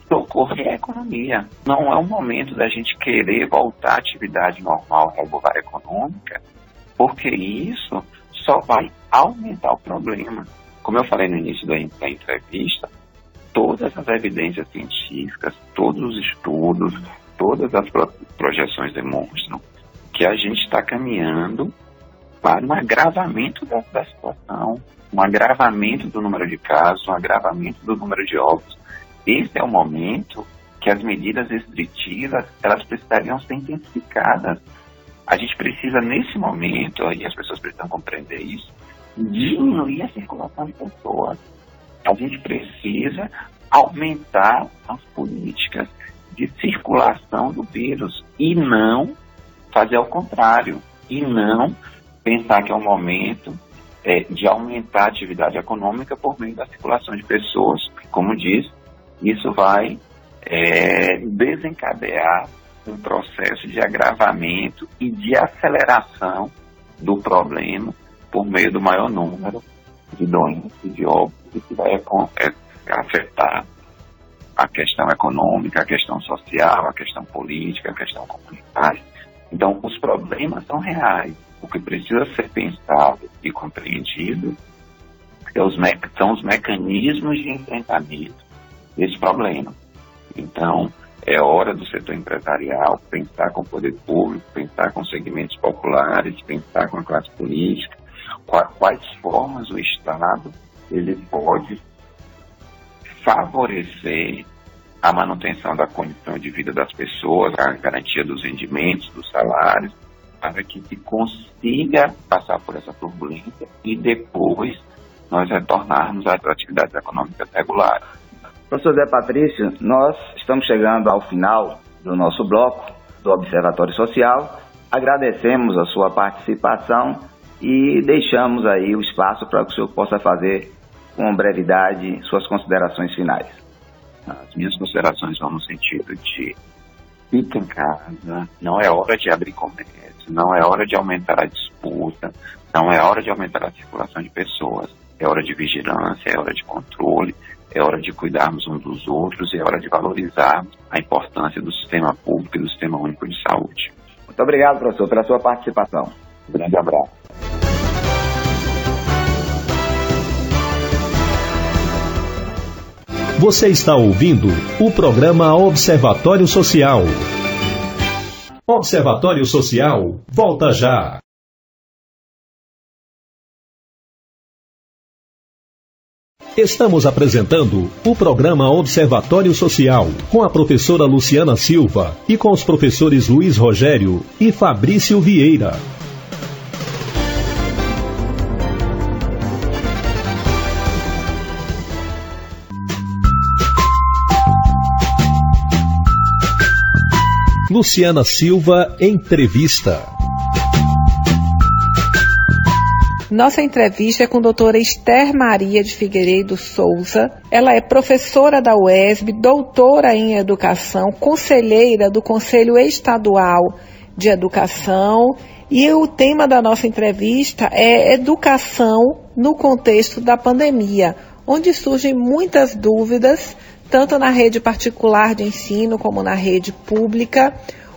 socorrer a economia. Não é o momento da gente querer voltar à atividade normal, regular econômica, porque isso só vai aumentar o problema. Como eu falei no início da entrevista, todas as evidências científicas, todos os estudos, todas as projeções demonstram que a gente está caminhando para um agravamento da situação, um agravamento do número de casos, um agravamento do número de óbitos. Esse é o momento que as medidas restritivas, elas precisariam ser intensificadas. A gente precisa, nesse momento, e as pessoas precisam compreender isso, diminuir a circulação de pessoas. A gente precisa aumentar as políticas de circulação do vírus e não fazer ao contrário, e não pensar que é um momento de aumentar a atividade econômica por meio da circulação de pessoas. Como diz, isso vai desencadear um processo de agravamento e de aceleração do problema por meio do maior número de doenças e de óbitos, que vai afetar a questão econômica, a questão social, a questão política, a questão comunitária. Então, os problemas são reais. O que precisa ser pensado e compreendido são os mecanismos de enfrentamento desse problema. Então, é hora do setor empresarial pensar com o poder público, pensar com segmentos populares, pensar com a classe política, quais formas o Estado ele pode favorecer a manutenção da condição de vida das pessoas, a garantia dos rendimentos, dos salários, para que se consiga passar por essa turbulência e depois nós retornarmos às atividades econômicas regulares. Professor Zé Patrício, nós estamos chegando ao final do nosso bloco do Observatório Social. Agradecemos a sua participação e deixamos aí o espaço para que o senhor possa fazer com brevidade suas considerações finais. As minhas considerações vão no sentido de fica em casa, não é hora de abrir comércio, não é hora de aumentar a disputa, não é hora de aumentar a circulação de pessoas, é hora de vigilância, é hora de controle, é hora de cuidarmos uns dos outros e é hora de valorizar a importância do sistema público e do sistema único de saúde. Muito obrigado, professor, pela sua participação. Um grande abraço. Você está ouvindo o programa Observatório Social. Observatório Social, volta já. Estamos apresentando o programa Observatório Social com a professora Luciana Silva e com os professores Luiz Rogério e Fabrício Vieira. Luciana Silva Entrevista. Nossa entrevista é com a doutora Esther Maria de Figueiredo Souza. Ela é professora da UESB, doutora em educação, conselheira do Conselho Estadual de Educação. E o tema da nossa entrevista é educação no contexto da pandemia, onde surgem muitas dúvidas, tanto na rede particular de ensino como na rede pública.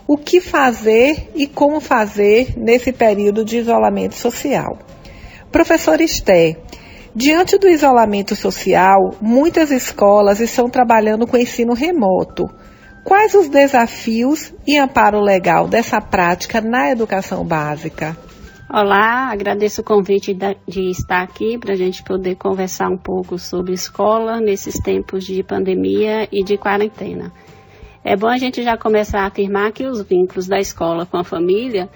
O que fazer e como fazer nesse período de isolamento social. Professora Esther, diante do isolamento social, muitas escolas estão trabalhando com ensino remoto. Quais os desafios e amparo legal dessa prática na educação básica? Olá, agradeço o convite de estar aqui para a gente poder conversar um pouco sobre escola nesses tempos de pandemia e de quarentena. É bom a gente já começar a afirmar que os vínculos da escola com a família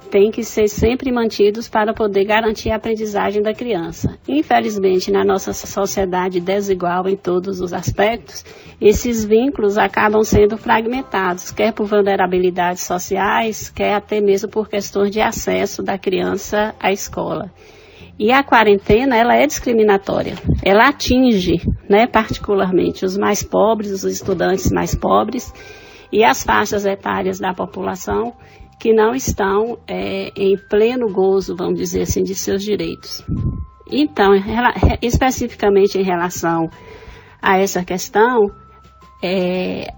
têm que ser sempre mantidos para poder garantir a aprendizagem da criança. Infelizmente, na nossa sociedade desigual em todos os aspectos, esses vínculos acabam sendo fragmentados, quer por vulnerabilidades sociais, quer até mesmo por questões de acesso da criança à escola. E a quarentena, ela é discriminatória. Ela atinge, particularmente os mais pobres, os estudantes mais pobres e as faixas etárias da população que não estão em pleno gozo, vamos dizer assim, de seus direitos. Então, especificamente em relação a essa questão,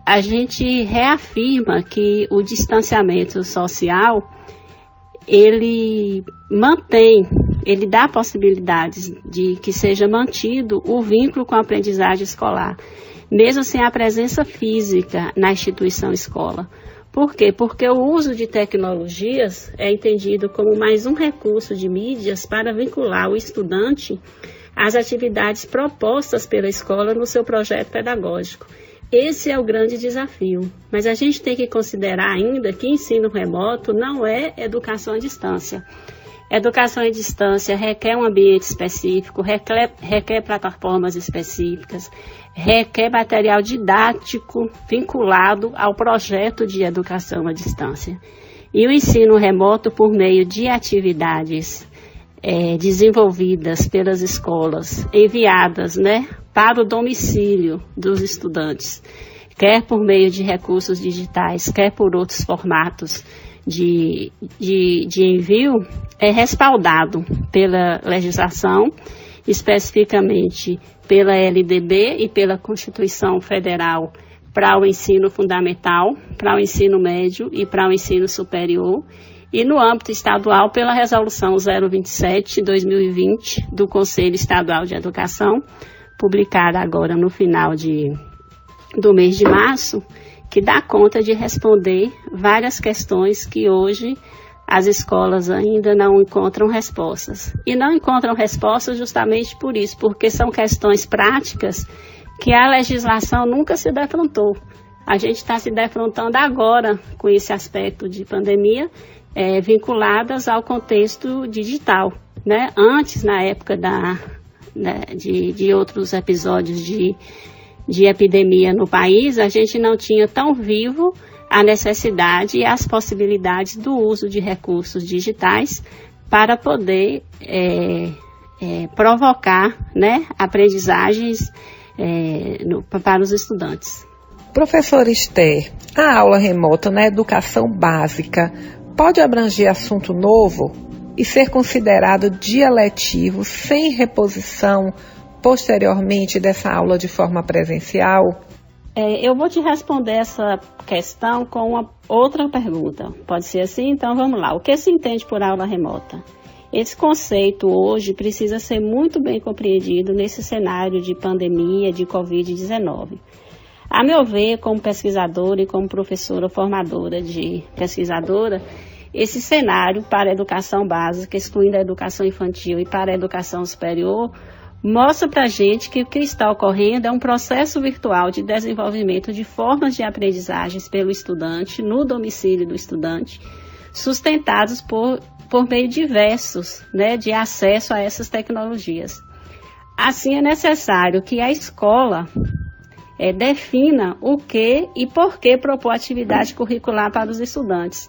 a gente reafirma que o distanciamento social, ele dá possibilidades de que seja mantido o vínculo com a aprendizagem escolar, mesmo sem a presença física na instituição escola. Por quê? Porque o uso de tecnologias é entendido como mais um recurso de mídias para vincular o estudante às atividades propostas pela escola no seu projeto pedagógico. Esse é o grande desafio, mas a gente tem que considerar ainda que ensino remoto não é educação à distância. Educação à distância requer um ambiente específico, requer plataformas específicas, requer material didático vinculado ao projeto de educação à distância. E o ensino remoto, por meio de atividades desenvolvidas pelas escolas, enviadas, para o domicílio dos estudantes, quer por meio de recursos digitais, quer por outros formatos de envio, é respaldado pela legislação, especificamente pela LDB e pela Constituição Federal para o ensino fundamental, para o ensino médio e para o ensino superior, e no âmbito estadual pela Resolução 027/2020 do Conselho Estadual de Educação, publicada agora no final do mês de março, que dá conta de responder várias questões que hoje as escolas ainda não encontram respostas. E não encontram respostas justamente por isso, porque são questões práticas que a legislação nunca se defrontou. A gente está se defrontando agora com esse aspecto de pandemia, vinculadas ao contexto digital. Antes, na época de outros episódios de epidemia no país, a gente não tinha tão vivo a necessidade e as possibilidades do uso de recursos digitais para poder provocar aprendizagens para os estudantes. Professor Esther, a aula remota na educação básica pode abranger assunto novo e ser considerado dia letivo sem reposição posteriormente dessa aula de forma presencial? Eu vou te responder essa questão com uma outra pergunta. Pode ser assim? Então vamos lá. O que se entende por aula remota? Esse conceito hoje precisa ser muito bem compreendido nesse cenário de pandemia de Covid-19. A meu ver, como pesquisadora e como professora formadora de pesquisadora, esse cenário para a educação básica, excluindo a educação infantil, e para a educação superior, mostra para a gente que o que está ocorrendo é um processo virtual de desenvolvimento de formas de aprendizagens pelo estudante, no domicílio do estudante, sustentados por meio diversos de acesso a essas tecnologias. Assim, é necessário que a escola defina o que e por que propor atividade curricular para os estudantes.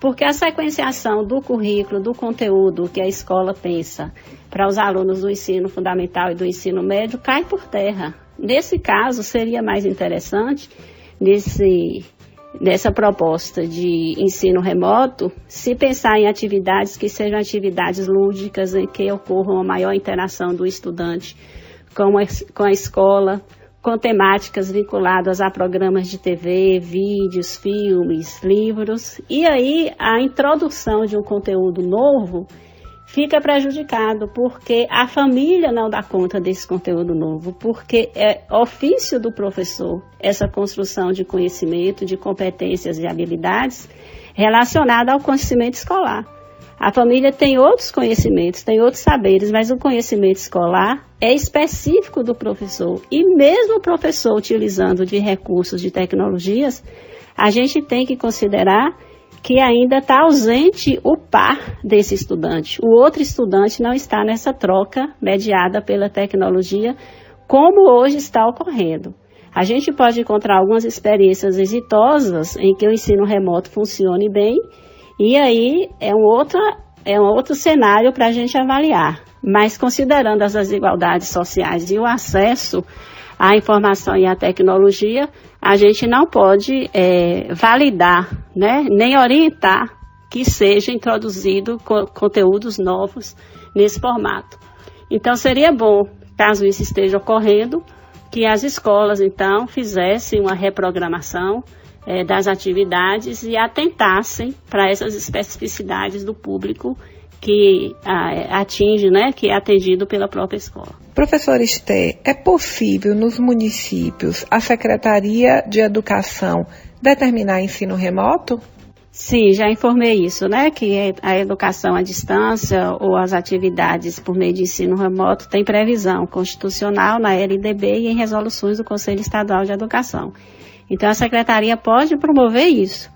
Porque a sequenciação do currículo, do conteúdo que a escola pensa para os alunos do ensino fundamental e do ensino médio cai por terra. Nesse caso, seria mais interessante, nessa proposta de ensino remoto, se pensar em atividades que sejam atividades lúdicas, em que ocorra uma maior interação do estudante com a escola, com temáticas vinculadas a programas de TV, vídeos, filmes, livros. E aí a introdução de um conteúdo novo fica prejudicado, porque a família não dá conta desse conteúdo novo, porque é ofício do professor essa construção de conhecimento, de competências e habilidades relacionada ao conhecimento escolar. A família tem outros conhecimentos, tem outros saberes, mas o conhecimento escolar é específico do professor. E mesmo o professor utilizando de recursos, de tecnologias, a gente tem que considerar que ainda está ausente o par desse estudante. O outro estudante não está nessa troca mediada pela tecnologia, como hoje está ocorrendo. A gente pode encontrar algumas experiências exitosas em que o ensino remoto funcione bem, e aí é um outro cenário para a gente avaliar. Mas considerando as desigualdades sociais e o acesso à informação e à tecnologia, a gente não pode validar, nem orientar que seja introduzido conteúdos novos nesse formato. Então seria bom, caso isso esteja ocorrendo, que as escolas então fizessem uma reprogramação das atividades e atentassem para essas especificidades do público que atinge, que é atendido pela própria escola. Professor Esther, é possível nos municípios a Secretaria de Educação determinar ensino remoto? Sim, já informei isso, que a educação à distância ou as atividades por meio de ensino remoto tem previsão constitucional na LDB e em resoluções do Conselho Estadual de Educação. Então, a Secretaria pode promover isso.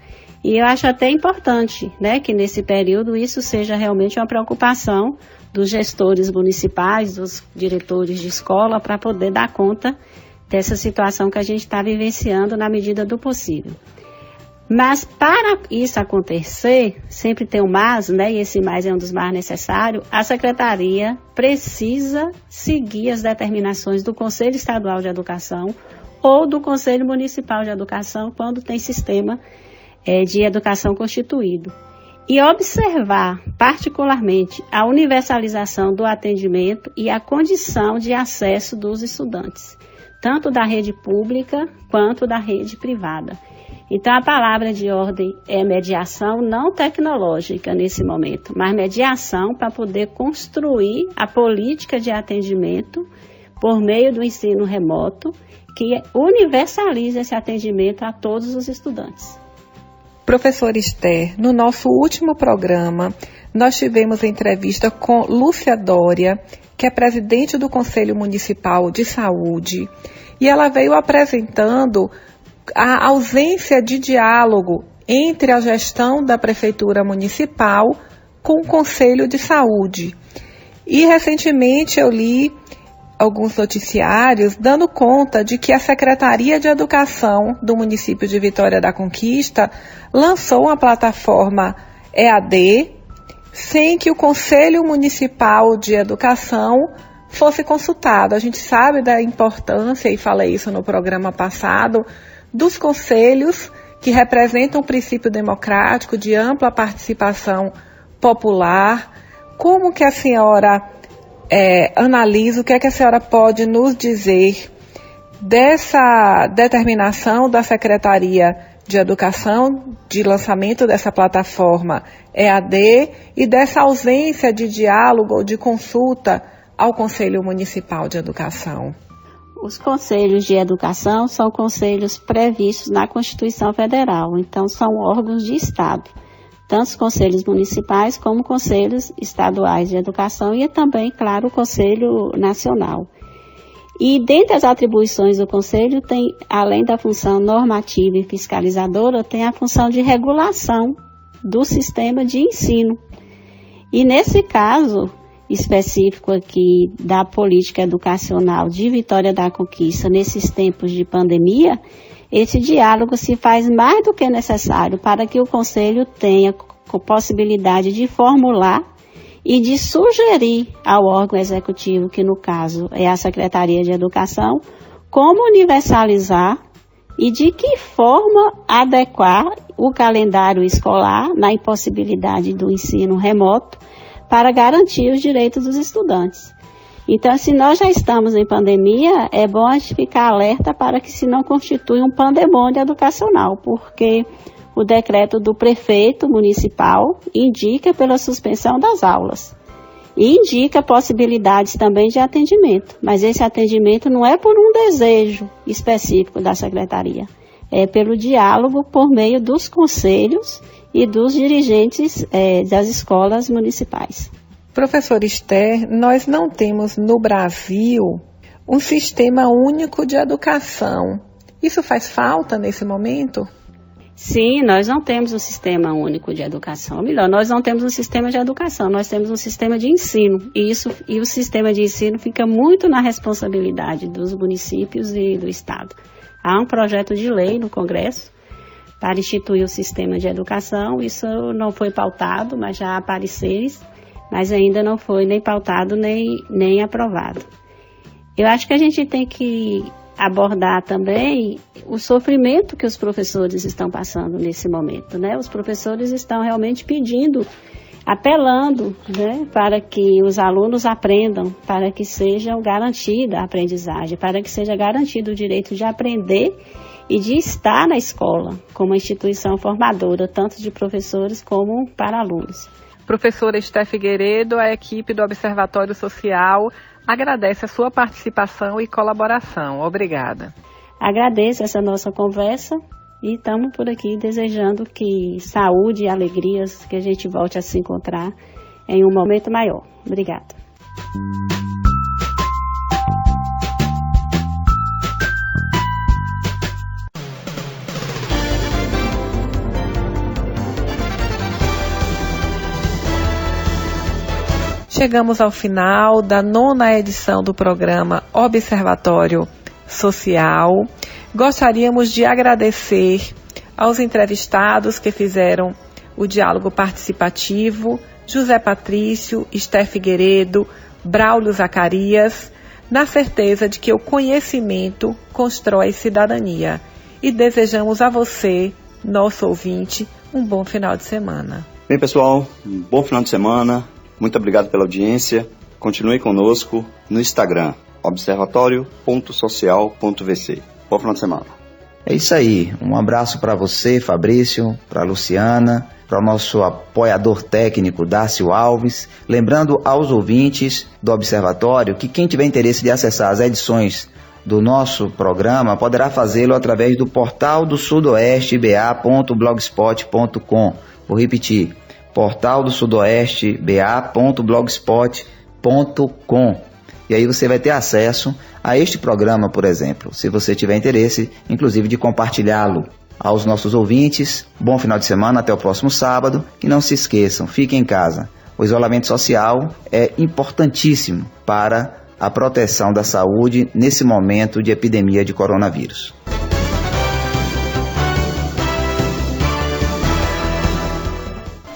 E eu acho até importante, né, que nesse período isso seja realmente uma preocupação dos gestores municipais, dos diretores de escola, para poder dar conta dessa situação que a gente está vivenciando na medida do possível. Mas para isso acontecer, sempre tem um mas, né, e esse mas é um dos mais necessários, a Secretaria precisa seguir as determinações do Conselho Estadual de Educação ou do Conselho Municipal de Educação, quando tem sistema de educação constituído. E observar, particularmente, a universalização do atendimento e a condição de acesso dos estudantes, tanto da rede pública quanto da rede privada. Então, a palavra de ordem é mediação não tecnológica nesse momento, mas mediação para poder construir a política de atendimento por meio do ensino remoto, que universaliza esse atendimento a todos os estudantes. Professora Esther, no nosso último programa, nós tivemos entrevista com Lúcia Dória, que é presidente do Conselho Municipal de Saúde, e ela veio apresentando a ausência de diálogo entre a gestão da Prefeitura Municipal com o Conselho de Saúde. E recentemente eu li alguns noticiários dando conta de que a Secretaria de Educação do município de Vitória da Conquista lançou uma plataforma EAD sem que o Conselho Municipal de Educação fosse consultado. A gente sabe da importância, e falei isso no programa passado, dos conselhos que representam o princípio democrático de ampla participação popular. Como que a senhora analisa, o que é que a senhora pode nos dizer dessa determinação da Secretaria de Educação de lançamento dessa plataforma EAD e dessa ausência de diálogo ou de consulta ao Conselho Municipal de Educação? Os conselhos de educação são conselhos previstos na Constituição Federal, então são órgãos de Estado, tanto os conselhos municipais como conselhos estaduais de educação e também, claro, o Conselho Nacional. E dentre as atribuições do conselho tem, além da função normativa e fiscalizadora, tem a função de regulação do sistema de ensino. E nesse caso específico aqui da política educacional de Vitória da Conquista, nesses tempos de pandemia, esse diálogo se faz mais do que necessário para que o Conselho tenha possibilidade de formular e de sugerir ao órgão executivo, que no caso é a Secretaria de Educação, como universalizar e de que forma adequar o calendário escolar na impossibilidade do ensino remoto para garantir os direitos dos estudantes. Então, se nós já estamos em pandemia, é bom a gente ficar alerta para que se não constitui um pandemônio educacional, porque o decreto do prefeito municipal indica pela suspensão das aulas e indica possibilidades também de atendimento, mas esse atendimento não é por um desejo específico da secretaria, é pelo diálogo por meio dos conselhos e dos dirigentes das escolas municipais. Professora Esther, nós não temos no Brasil um sistema único de educação. Isso faz falta nesse momento? Sim, nós não temos um sistema único de educação. Ou melhor, nós não temos um sistema de educação, nós temos um sistema de ensino. E o sistema de ensino fica muito na responsabilidade dos municípios e do Estado. Há um projeto de lei no Congresso para instituir o sistema de educação. Isso não foi pautado, mas já há pareceres, mas ainda não foi nem pautado nem aprovado. Eu acho que a gente tem que abordar também o sofrimento que os professores estão passando nesse momento, né? Os professores estão realmente pedindo, apelando, né, para que os alunos aprendam, para que seja garantida a aprendizagem, para que seja garantido o direito de aprender e de estar na escola como instituição formadora, tanto de professores como para alunos. Professora Esther Figueiredo, a equipe do Observatório Social agradece a sua participação e colaboração. Obrigada. Agradeço essa nossa conversa e estamos por aqui desejando que saúde e alegrias, que a gente volte a se encontrar em um momento maior. Obrigada. chegamos ao final da 9ª edição do programa Observatório Social. Gostaríamos de agradecer aos entrevistados que fizeram o diálogo participativo, José Patrício, Esté Figueiredo, Braulio Zacarias, na certeza de que o conhecimento constrói cidadania. E desejamos a você, nosso ouvinte, um bom final de semana. Bem, pessoal, um bom final de semana. Muito obrigado pela audiência. Continue conosco no Instagram, observatório.social.vc. Bom final de semana. É isso aí. Um abraço para você, Fabrício, para a Luciana, para o nosso apoiador técnico, Dácio Alves. Lembrando aos ouvintes do Observatório que quem tiver interesse de acessar as edições do nosso programa poderá fazê-lo através do portal do sudoeste.ba.blogspot.com. Vou repetir, portal do sudoeste.ba.blogspot.com. E aí você vai ter acesso a este programa, por exemplo, se você tiver interesse, inclusive, de compartilhá-lo aos nossos ouvintes. Bom final de semana, até o próximo sábado. E não se esqueçam, fiquem em casa. O isolamento social é importantíssimo para a proteção da saúde nesse momento de epidemia de coronavírus.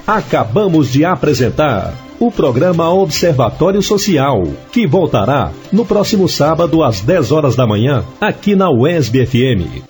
Acabamos de apresentar o programa Observatório Social, que voltará no próximo sábado às 10 horas da manhã, aqui na UESB FM.